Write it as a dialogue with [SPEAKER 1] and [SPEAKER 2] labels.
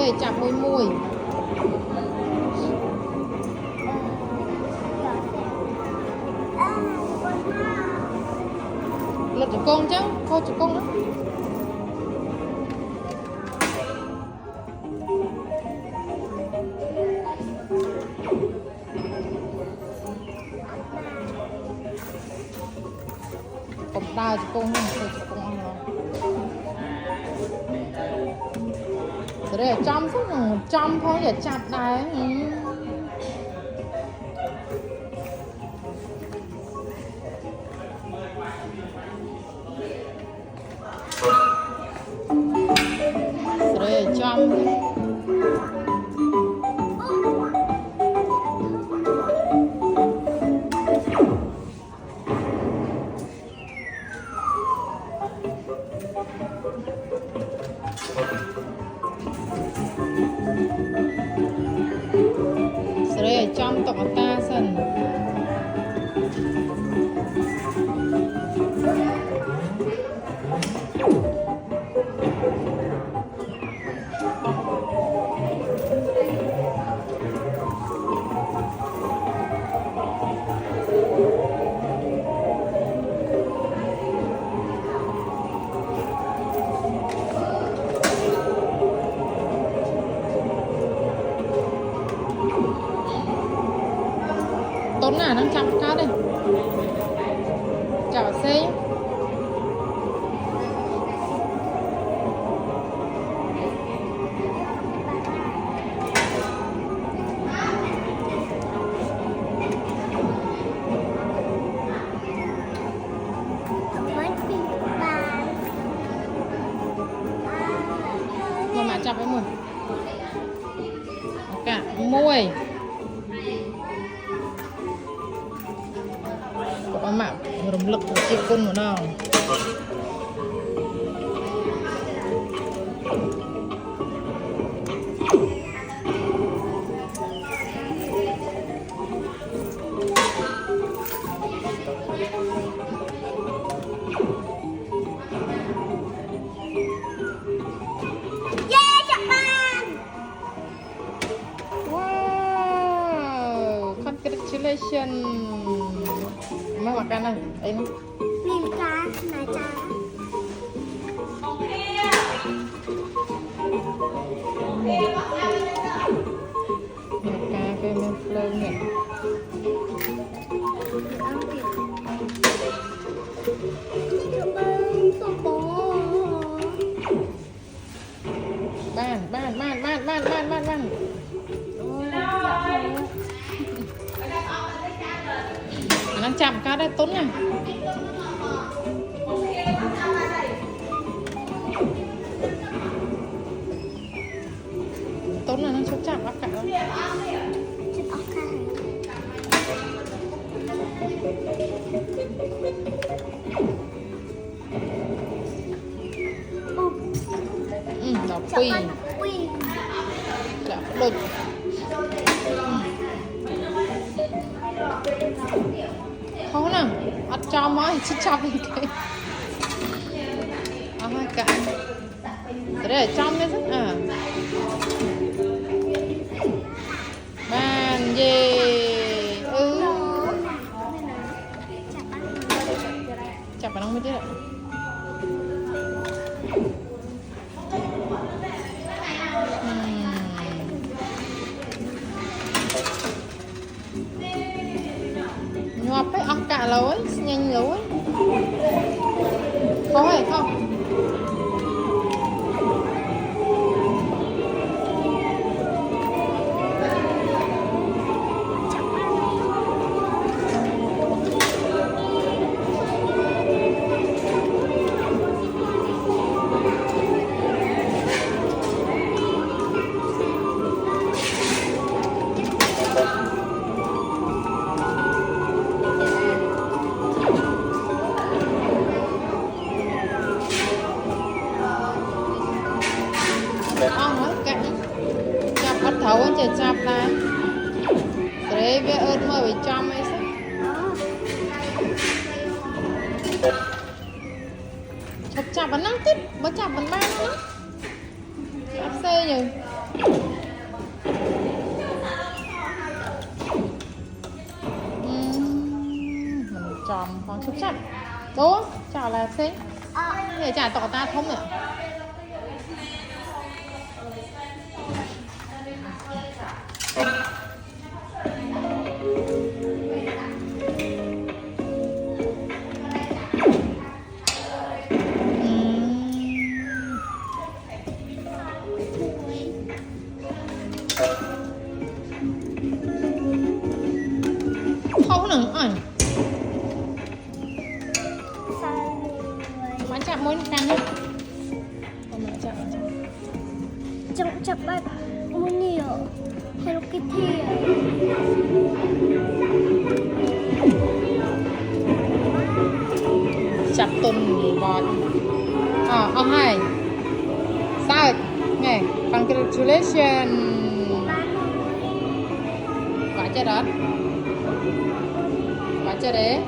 [SPEAKER 1] về chạm môi môi lật cho con chứ thôi cho con đó còn đào cho con không thôi cho con ăn rồi đây là trăm phút là 100 thôi để chặt này đây là trăm đây là trăm tộc ta sần tốn là đang chăm cá đây chào xe nhưng mà chăm với mùi cả môi có mạng rung lực của chiếc côn của nó wow congratulations mau makan lah ini
[SPEAKER 2] Minta maca
[SPEAKER 1] makan cái men phơi nè ban đang chạm cá đây tốn nha tốn là đang chốt chạm áp cả đó nó quỳ chạm đột khó nào ăn cho mới chứ trong cái hai cả để ở trong đấy rất bàn gì chặt vào nó mới chứ ạ ngọt ấy, ăn cả lâu ấy, nhanh lâu ấy khó hay không? thấu anh chị chạp là để về ớt mơ với trong ấy sao chạp chạp bắn năng tiếp bắn chạp bắn ba nữa chạp xe nhỉ Đố, chào là xinh.
[SPEAKER 2] อ๋อ
[SPEAKER 1] Để trả tỏ ta thông nữa. Không nữa ảnh.
[SPEAKER 2] สวย
[SPEAKER 1] Bán chạm mối canh nhé. Không nữa chạm.
[SPEAKER 2] จับแบบมุนนี่เหรอเฮลโลคิตตี้อ่ะ
[SPEAKER 1] Chặt tuần bọt. Ông hai. Sao? Nghe, congratulations.
[SPEAKER 2] บ้าน
[SPEAKER 1] Quả chưa đó. Quả chưa đấy.